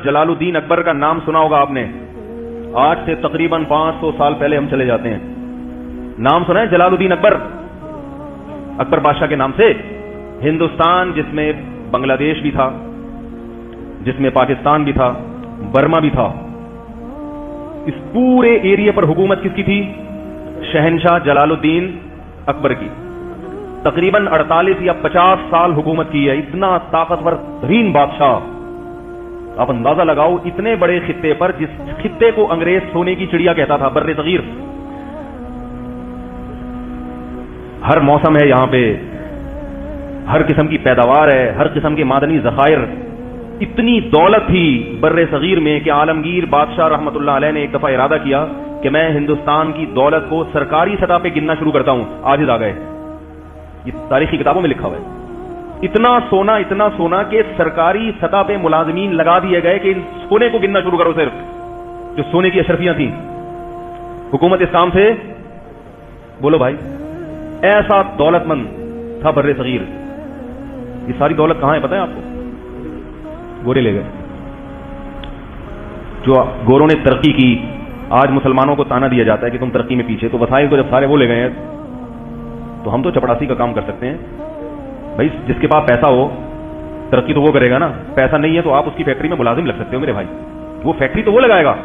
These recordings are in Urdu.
جلال الدین اکبر کا نام سنا ہوگا آپ نے. آج سے تقریباً 500 سال پہلے ہم چلے جاتے ہیں. نام سنا ہے جلال الدین اکبر؟ اکبر بادشاہ کے نام سے ہندوستان، جس میں بنگلہ دیش بھی تھا، جس میں پاکستان بھی تھا، برما بھی تھا، اس پورے ایریا پر حکومت کس کی تھی؟ شہنشاہ جلال الدین اکبر کی. تقریباً 48 یا 50 سال حکومت کی ہے. اتنا طاقتور ترین بادشاہ. آپ اندازہ لگاؤ اتنے بڑے خطے پر، جس خطے کو انگریز سونے کی چڑیا کہتا تھا، بر صغیر. ہر موسم ہے یہاں پہ، ہر قسم کی پیداوار ہے، ہر قسم کے معدنی ذخائر. اتنی دولت تھی بر صغیر میں کہ عالمگیر بادشاہ رحمت اللہ علیہ نے ایک دفعہ ارادہ کیا کہ میں ہندوستان کی دولت کو سرکاری سطح پہ گننا شروع کرتا ہوں. آج آ گئے، یہ تاریخی کتابوں میں لکھا ہوا ہے. اتنا سونا کہ سرکاری سطح پہ ملازمین لگا دیے گئے کہ سونے کو گننا شروع کرو، صرف جو سونے کی اشرفیاں تھیں. حکومت اس کام سے، بولو بھائی، ایسا دولت مند تھا بر صغیر. یہ ساری دولت کہاں ہے پتہ ہے آپ کو؟ گورے لے گئے. جو گوروں نے ترقی کی، آج مسلمانوں کو تانا دیا جاتا ہے کہ تم ترقی میں پیچھے، تو وسائل کو جب سارے وہ لے گئے ہیں تو ہم تو چپڑاسی کا کام کر سکتے ہیں. بھائی جس کے پاس پیسہ ہو ترقی تو وہ کرے گا نا. پیسہ نہیں ہے تو آپ اس کی فیکٹری میں ملازم لگ سکتے ہو میرے بھائی، وہ فیکٹری تو وہ لگائے گا.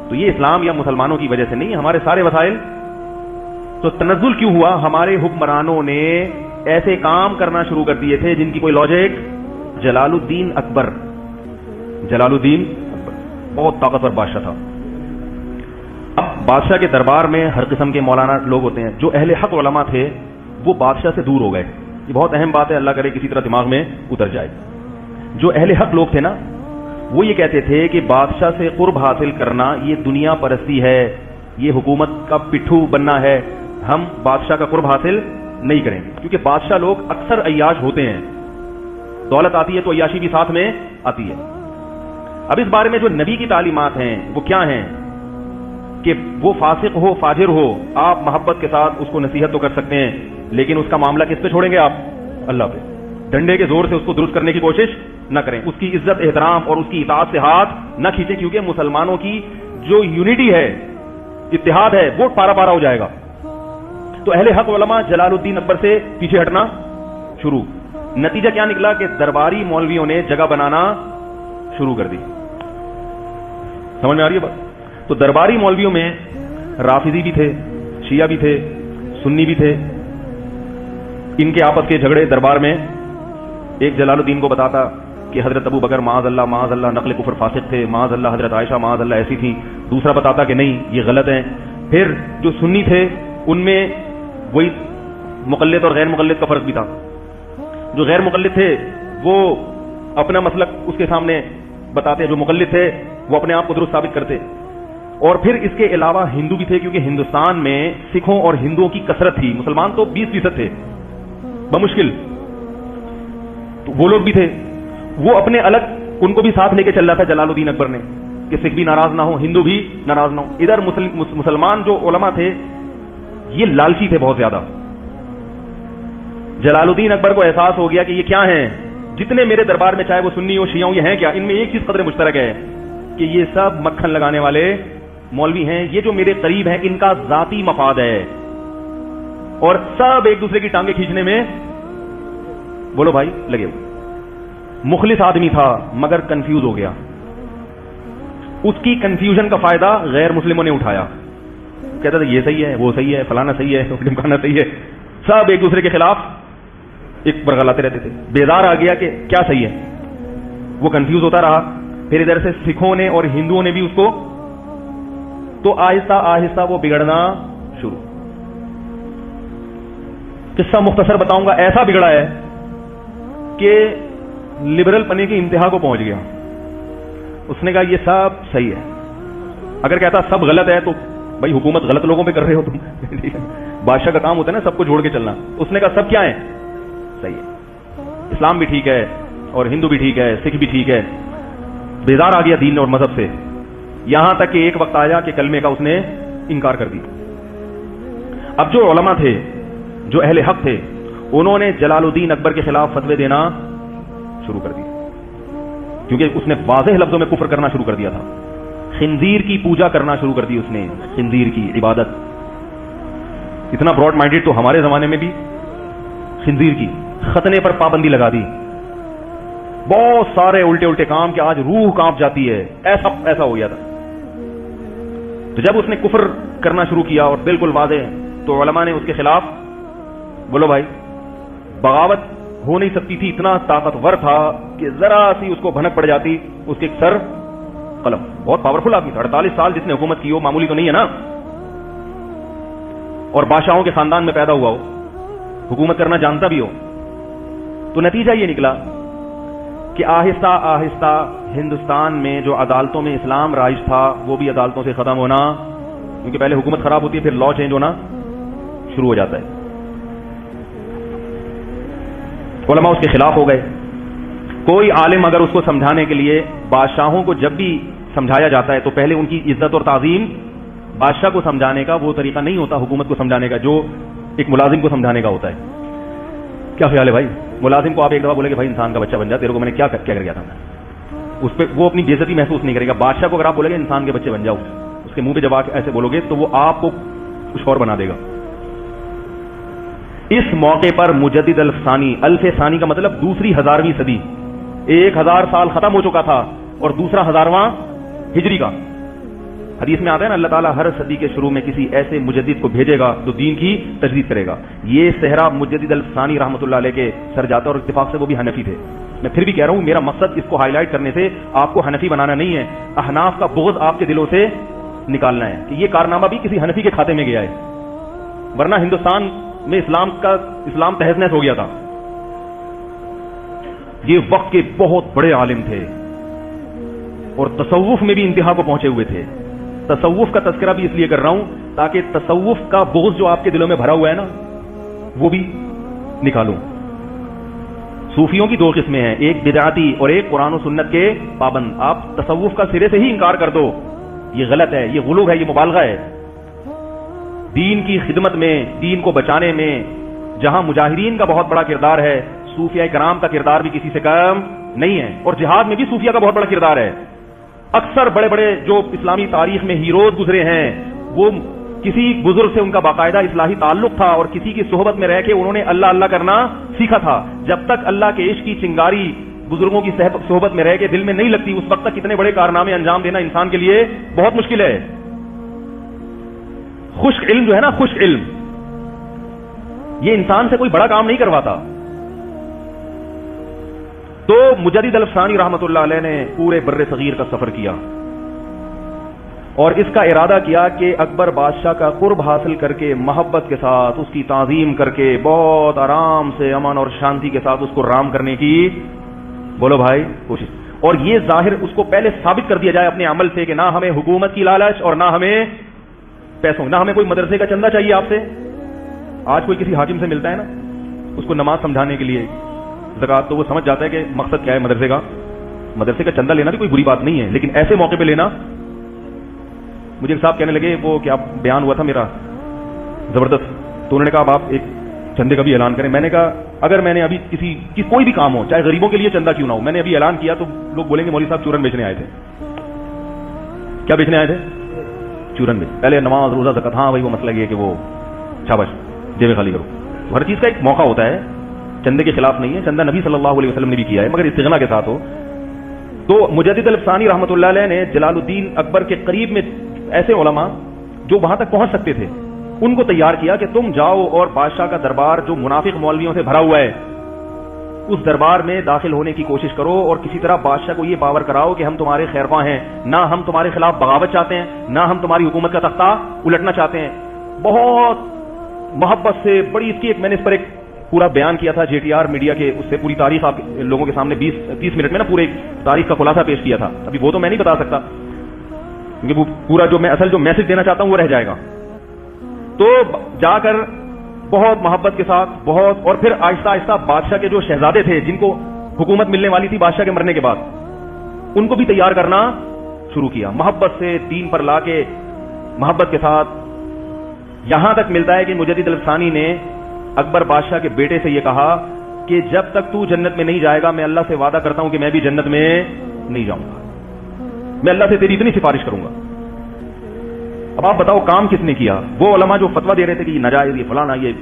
تو یہ اسلام یا مسلمانوں کی وجہ سے نہیں ہے، ہمارے سارے وسائل. تو تنزل کیوں ہوا؟ ہمارے حکمرانوں نے ایسے کام کرنا شروع کر دیے تھے جن کی کوئی لاجک. جلال الدین اکبر بہت طاقتور بادشاہ تھا. اب بادشاہ کے دربار میں ہر قسم کے مولانا لوگ ہوتے ہیں. جو اہل حق علماء تھے وہ بادشاہ سے دور ہو گئے. یہ بہت اہم بات ہے، اللہ کرے کسی طرح دماغ میں اتر جائے. جو اہل حق لوگ تھے نا، وہ یہ کہتے تھے کہ بادشاہ سے قرب حاصل کرنا یہ دنیا پرستی ہے، یہ حکومت کا پٹھو بننا ہے. ہم بادشاہ کا قرب حاصل نہیں کریں گے، کیونکہ بادشاہ لوگ اکثر عیاش ہوتے ہیں. دولت آتی ہے تو عیاشی بھی ساتھ میں آتی ہے. اب اس بارے میں جو نبی کی تعلیمات ہیں وہ کیا ہیں کہ وہ فاسق ہو، فاجر ہو، آپ محبت کے ساتھ اس کو نصیحت تو کر سکتے ہیں، لیکن اس کا معاملہ کس پہ چھوڑیں گے آپ؟ اللہ پہ. ڈنڈے کے زور سے اس کو درست کرنے کی کوشش نہ کریں. اس کی عزت، احترام اور اس کی اطاعت سے ہاتھ نہ کھینچیں، کیونکہ مسلمانوں کی جو یونٹی ہے، اتحاد ہے، وہ پارا پارا ہو جائے گا. تو اہل حق علماء جلال الدین اکبر سے پیچھے ہٹنا شروع. نتیجہ کیا نکلا کہ درباری مولویوں نے جگہ بنانا شروع کر دی. سمجھ میں آ رہی ہے بات؟ تو درباری مولویوں میں رافضی بھی تھے، شیعہ بھی تھے، سنی بھی تھے. ان کے آپس کے جھگڑے دربار میں. ایک جلال الدین کو بتاتا کہ حضرت ابو بکر معاذ اللہ نقل کفر فاسق تھے، معاذ اللہ حضرت عائشہ معاذ اللہ ایسی تھی. دوسرا بتاتا کہ نہیں یہ غلط ہے. پھر جو سنی تھے ان میں وہی مقلد اور غیر مقلد کا فرق بھی تھا. جو غیر مقلد تھے وہ اپنا مسلک اس کے سامنے بتاتے، جو مقلد تھے وہ اپنے آپ کو درست ثابت کرتے. اور پھر اس کے علاوہ ہندو بھی تھے، کیونکہ ہندوستان میں سکھوں اور ہندوؤں کی کثرت تھی. مسلمان تو 20% تھے بمشکل. تو وہ لوگ بھی تھے، وہ اپنے الگ ان کو بھی ساتھ لے کے چل رہا تھا جلال الدین اکبر نے کہ سکھ بھی ناراض نہ ہو، ہندو بھی ناراض نہ ہو. ادھر مسلمان جو علماء تھے یہ لالچی تھے بہت زیادہ. جلال الدین اکبر کو احساس ہو گیا کہ یہ کیا ہیں، جتنے میرے دربار میں چاہے وہ سنی ہو شیعہ ہو، یہ ہیں کیا؟ ان میں ایک چیز قدر مشترک ہے کہ یہ سب مکھن لگانے والے مولوی ہیں. یہ جو میرے قریب ہیں ان کا ذاتی مفاد ہے اور سب ایک دوسرے کی ٹانگیں کھینچنے میں، بولو بھائی، لگے ہوئے. مخلص آدمی تھا مگر کنفیوز ہو گیا. اس کی کنفیوژن کا فائدہ غیر مسلموں نے اٹھایا. کہتا تھا یہ صحیح ہے، وہ صحیح ہے، فلانا صحیح ہے، ڈمکانا صحیح ہے. سب ایک دوسرے کے خلاف ایک برگلاتے رہتے تھے. بیدار آ گیا کہ کیا صحیح ہے، وہ کنفیوز ہوتا رہا. پھر ادھر سے سکھوں نے اور ہندوؤں نے بھی اس کو، تو آہستہ آہستہ وہ بگڑنا شروع. قصہ مختصر بتاؤں گا. ایسا بگڑا ہے کہ لبرل پنے کی انتہا کو پہنچ گیا. اس نے کہا یہ سب صحیح ہے. اگر کہتا سب غلط ہے تو بھائی حکومت غلط لوگوں پہ کر رہے ہو تم. بادشاہ کا کام ہوتا ہے نا سب کو جوڑ کے چلنا. اس نے کہا سب کیا ہے، صحیح ہے، اسلام بھی ٹھیک ہے اور ہندو بھی ٹھیک ہے، سکھ بھی ٹھیک ہے. بیدار آ گیا دین اور مذہب سے. یہاں تک کہ ایک وقت آیا کہ کلمے کا اس نے انکار کر دی. اب جو علماء تھے، جو اہل حق تھے، انہوں نے جلال الدین اکبر کے خلاف فتوے دینا شروع کر دی. کیونکہ اس نے واضح لفظوں میں کفر کرنا شروع کر دیا تھا. خنزیر کی پوجا کرنا شروع کر دی اس نے, خنزیر کی عبادت. اتنا براڈ مائنڈیڈ تو ہمارے زمانے میں بھی خنزیر کی ختنے پر پابندی لگا دی. بہت سارے الٹے الٹے کام کہ آج روح کانپ جاتی ہے, ایسا ہو گیا تھا. تو جب اس نے کفر کرنا شروع کیا اور بالکل واضح, تو علماء نے اس کے خلاف, بولو بھائی, بغاوت ہو نہیں سکتی تھی, اتنا طاقتور تھا کہ ذرا سی اس کو بھنک پڑ جاتی, اس کے سر قلم. بہت پاورفل آدمی تھا, 48 سال جس نے حکومت کی ہو معمولی تو نہیں ہے نا, اور بادشاہوں کے خاندان میں پیدا ہوا ہو, حکومت کرنا جانتا بھی ہو. تو نتیجہ یہ نکلا کہ آہستہ آہستہ ہندوستان میں جو عدالتوں میں اسلام رائج تھا وہ بھی عدالتوں سے ختم ہونا, کیونکہ پہلے حکومت خراب ہوتی ہے پھر لا چینج ہونا شروع ہو جاتا ہے. علماء اس کے خلاف ہو گئے. کوئی عالم اگر اس کو سمجھانے کے لیے, بادشاہوں کو جب بھی سمجھایا جاتا ہے تو پہلے ان کی عزت اور تعظیم, بادشاہ کو سمجھانے کا وہ طریقہ نہیں ہوتا حکومت کو سمجھانے کا جو ایک ملازم کو سمجھانے کا ہوتا ہے. کیا خیال ہے بھائی؟ ملازم کو آپ ایک دفعہ بولے کہ بھائی انسان کا بچہ بن جا, تیرے کو میں نے کیا کر گیا تھا, اس پہ وہ اپنی بے عزتی محسوس نہیں کرے گا. بادشاہ کو اگر آپ بولے گے انسان کے بچے بن جاؤ, اس کے منہ پہ جب آپ ایسے بولو گے تو وہ آپ کو کچھ اور بنا دے گا. اس موقع پر مجدد الثانی, الف ثانی کا مطلب دوسری 1000ویں صدی, 1000 سال ختم ہو چکا تھا اور دوسرا 1000واں ہجری کا. حدیث میں آتا ہے نا, اللہ تعالیٰ ہر صدی کے شروع میں کسی ایسے مجدد کو بھیجے گا جو دین کی تجدید کرے گا. یہ صحرا مجدد الثانی رحمۃ اللہ علیہ کے سر جاتا, اور اتفاق سے وہ بھی حنفی تھے. میں پھر بھی کہہ رہا ہوں, میرا مقصد اس کو ہائی لائٹ کرنے سے آپ کو حنفی بنانا نہیں ہے, احناف کا بغض آپ کے دلوں سے نکالنا ہے کہ یہ کارنامہ بھی کسی حنفی کے کھاتے میں گیا ہے, ورنہ ہندوستان میں اسلام تہز نہز ہو گیا تھا. یہ وقت کے بہت بڑے عالم تھے اور تصوف میں بھی انتہا کو پہنچے ہوئے تھے. تصوف کا تذکرہ بھی اس لیے کر رہا ہوں تاکہ تصوف کا بغض جو آپ کے دلوں میں بھرا ہوا ہے نا وہ بھی نکالوں. صوفیوں کی 2 قسمیں ہیں, ایک بدعتی اور ایک قرآن و سنت کے پابند. آپ تصوف کا سرے سے ہی انکار کر دو, یہ غلط ہے, یہ غلو ہے, یہ مبالغہ ہے. دین کی خدمت میں, دین کو بچانے میں جہاں مجاہدین کا بہت بڑا کردار ہے, صوفیاء کرام کا کردار بھی کسی سے کم نہیں ہے, اور جہاد میں بھی صوفیاء کا بہت بڑا کردار ہے. اکثر بڑے بڑے جو اسلامی تاریخ میں ہیروز گزرے ہیں وہ کسی بزرگ سے ان کا باقاعدہ اصلاحی تعلق تھا اور کسی کی صحبت میں رہ کے انہوں نے اللہ اللہ کرنا سیکھا تھا. جب تک اللہ کے عشق کی چنگاری بزرگوں کی صحبت میں رہ کے دل میں نہیں لگتی, اس وقت تک کتنے بڑے کارنامے انجام دینا انسان کے لیے بہت مشکل ہے. خشک علم جو ہے نا, خشک علم, یہ انسان سے کوئی بڑا کام نہیں کرواتا. تو مجدد الثانی رحمۃ اللہ علیہ نے پورے بر صغیر کا سفر کیا اور اس کا ارادہ کیا کہ اکبر بادشاہ کا قرب حاصل کر کے, محبت کے ساتھ اس کی تعظیم کر کے, بہت آرام سے, امن اور شانتی کے ساتھ اس کو رام کرنے کی, بولو بھائی, کوشش. اور یہ ظاہر اس کو پہلے ثابت کر دیا جائے اپنے عمل سے کہ نہ ہمیں حکومت کی لالچ اور نہ ہمیں پیسوں, نہ ہمیں کوئی مدرسے کا چندہ چاہیے آپ سے. آج کوئی کسی حاکم سے ملتا ہے نا, اس کو نماز سمجھانے کے لیے زکات, تو وہ سمجھ جاتا ہے کہ مقصد کیا ہے مدرسے کا. مدرسے کا چندہ لینا بھی کوئی بری بات نہیں ہے, لیکن ایسے موقع پہ لینا. مجھے ایک صاحب کہنے لگے, وہ کیا بیان ہوا تھا میرا زبردست, تو انہوں نے کہا اب آپ ایک چندے کا بھی اعلان کریں. میں نے کہا اگر میں نے ابھی کوئی بھی کام ہو, چاہے غریبوں کے لیے چندہ کیوں نہ ہو, میں نے ابھی اعلان کیا تو لوگ بولیں گے مولوی صاحب چورن بیچنے آئے تھے. کیا بیچنے آئے تھے؟ چورن بیچ. پہلے نماز روزہ زکات, ہاں بھائی وہ مسئلہ یہ ہے کہ وہ شاباش جیبیں خالی کرو. ہر چیز کا ایک موقع ہوتا ہے, چندے کے خلاف نہیں ہے, چندہ نبی صلی اللہ علیہ وسلم نے بھی کیا ہے مگر استغنا کے ساتھ ہو. تو مجدد الثانی رحمۃ اللہ علیہ نے جلال الدین اکبر کے قریب میں ایسے علماء جو وہاں تک پہنچ سکتے تھے ان کو تیار کیا کہ تم جاؤ اور بادشاہ کا دربار جو منافق مولویوں سے بھرا ہوا ہے اس دربار میں داخل ہونے کی کوشش کرو اور کسی طرح بادشاہ کو یہ باور کراؤ کہ ہم تمہارے خیرخواہ ہیں, نہ ہم تمہارے خلاف بغاوت چاہتے ہیں, نہ ہم تمہاری حکومت کا تختہ الٹنا چاہتے ہیں. بہت محبت سے بڑی اس کی میں نے اس پر ایک پورا بیان کیا تھا جے ٹی آر میڈیا کے, اس سے پوری تاریخ آپ لوگوں کے سامنے 20-30 منٹ میں نا پورے تاریخ کا خلاصہ پیش کیا تھا. ابھی وہ تو میں نہیں بتا سکتا کیونکہ وہ پورا جو میں اصل جو میسج دینا چاہتا ہوں وہ رہ جائے گا. تو جا کر بہت محبت کے ساتھ بہت, اور پھر آہستہ آہستہ بادشاہ کے جو شہزادے تھے جن کو حکومت ملنے والی تھی بادشاہ کے مرنے کے بعد, ان کو بھی تیار کرنا شروع کیا محبت سے, دین پر لا کے محبت کے ساتھ. یہاں تک ملتا ہے کہ مجدد الثانی نے اکبر بادشاہ کے بیٹے سے یہ کہا کہ جب تک تو جنت میں نہیں جائے گا میں اللہ سے وعدہ کرتا ہوں کہ میں بھی جنت میں نہیں جاؤں گا, میں اللہ سے تیری اتنی سفارش کروں گا. اب آپ بتاؤ کام کس نے کیا؟ وہ علماء جو فتویٰ دے رہے تھے کہ یہ ناجائز, یہ فلانا, یہ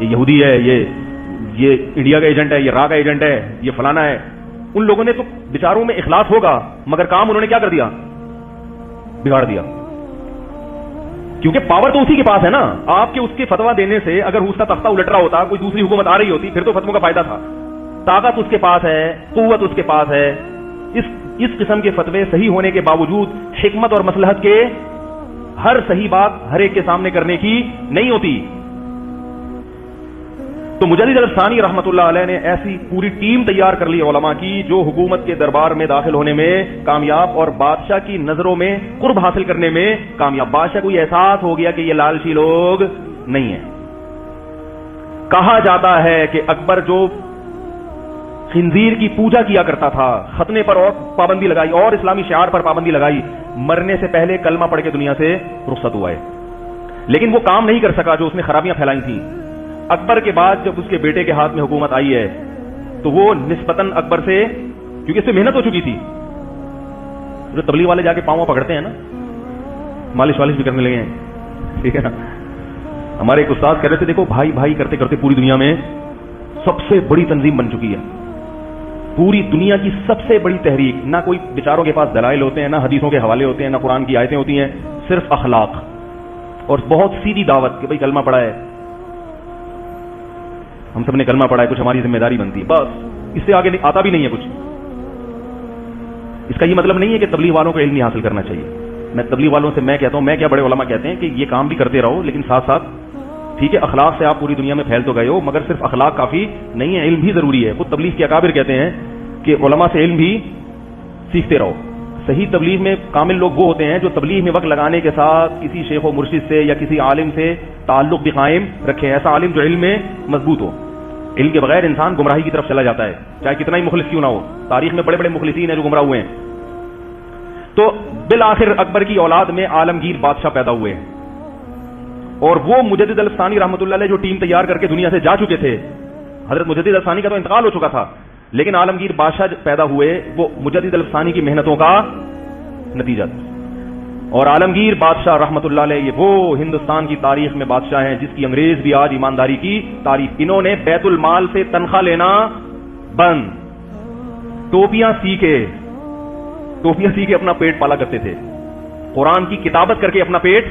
یہودی ہے, یہ انڈیا کا ایجنٹ ہے, یہ را کا ایجنٹ ہے, یہ فلانا ہے, ان لوگوں نے تو بیچاروں میں اخلاص ہوگا مگر کام انہوں نے کیا کر دیا؟ بگاڑ دیا. کیونکہ پاور تو اسی کے پاس ہے نا. آپ کے اس کے فتویٰ دینے سے اگر اس کا تختہ الٹ رہا ہوتا, کوئی دوسری حکومت آ رہی ہوتی, پھر تو فتووں کا فائدہ تھا. طاقت اس کے پاس ہے, قوت اس کے پاس ہے. اس قسم کے فتوے صحیح ہونے کے باوجود حکمت اور مصلحت کے ہر صحیح بات ہر ایک کے سامنے کرنے کی نہیں ہوتی. تو مجدد الثانی رحمت اللہ علیہ نے ایسی پوری ٹیم تیار کر لی علماء کی جو حکومت کے دربار میں داخل ہونے میں کامیاب اور بادشاہ کی نظروں میں قرب حاصل کرنے میں کامیاب. بادشاہ کو یہ احساس ہو گیا کہ یہ لالچی لوگ نہیں ہیں. کہا جاتا ہے کہ اکبر جو خنزیر کی پوجا کیا کرتا تھا, ختنے پر اور پابندی لگائی اور اسلامی شعار پر پابندی لگائی, مرنے سے پہلے کلمہ پڑھ کے دنیا سے رخصت ہوا ہے. لیکن وہ کام نہیں کر سکا جو اس نے خرابیاں پھیلائی تھیں. اکبر کے بعد جب اس کے بیٹے کے ہاتھ میں حکومت آئی ہے تو وہ نسبتاً اکبر سے, کیونکہ اس سے محنت ہو چکی تھی, جو تبلیغ والے جا کے پاؤں پکڑتے ہیں نا, مالش والش بھی کرنے لگے ہیں, ٹھیک ہے نا. ہمارے ایک استاد کہہ رہے تھے دیکھو بھائی بھائی کرتے کرتے پوری دنیا میں سب سے بڑی تنظیم بن چکی ہے. پوری دنیا کی سب سے بڑی تحریک. نہ کوئی بیچاروں کے پاس دلائل ہوتے ہیں, نہ حدیثوں کے حوالے ہوتے ہیں, نہ قرآن کی آیتیں ہوتی ہیں, صرف اخلاق اور بہت سیدھی دعوت کہ بھائی کلمہ پڑھا ہے, ہم سب نے کلمہ پڑھا ہے, کچھ ہماری ذمہ داری بنتی ہے, بس. اس سے آگے آتا بھی نہیں ہے کچھ. اس کا یہ مطلب نہیں ہے کہ تبلیغ والوں کو علم نہیں حاصل کرنا چاہیے. میں تبلیغ والوں سے میں کہتا ہوں, میں کیا بڑے علماء کہتے ہیں کہ یہ کام بھی کرتے رہو, لیکن ساتھ ساتھ ٹھیک ہے اخلاق سے آپ پوری دنیا میں پھیل تو گئے ہو, مگر صرف اخلاق کافی نہیں ہے, علم بھی ضروری ہے. خود تبلیغ کے اکابر کہتے ہیں کہ علماء سے علم بھی سیکھتے رہو. صحیح تبلیغ میں کامل لوگ وہ ہوتے ہیں جو تبلیغ میں وقت لگانے کے ساتھ کسی شیخ و مرشد سے یا کسی عالم سے تعلق بھی قائم رکھے. ایسا عالم جو علم میں مضبوط ہو. علم کے بغیر انسان گمراہی کی طرف چلا جاتا ہے, چاہے کتنا ہی مخلص کیوں نہ ہو. تاریخ میں بڑے بڑے مخلصین ہیں جو گمراہ ہوئے ہیں. تو بالآخر اکبر کی اولاد میں عالمگیر بادشاہ پیدا ہوئے, اور وہ مجدد الثانی رحمۃ اللہ علیہ جو ٹیم تیار کر کے دنیا سے جا چکے تھے. حضرت مجدد الثانی کا تو انتقال ہو چکا تھا, لیکن عالمگیر بادشاہ پیدا ہوئے, وہ مجدد الثانی کی محنتوں کا نتیجہ تھا. اور عالمگیر بادشاہ رحمت اللہ علیہ یہ وہ ہندوستان کی تاریخ میں بادشاہ ہیں جس کی انگریز بھی آج ایمانداری کی تعریف. انہوں نے بیت المال سے تنخواہ لینا بند, ٹوپیاں سی کے اپنا پیٹ پالا کرتے تھے, قرآن کی کتابت کر کے اپنا پیٹ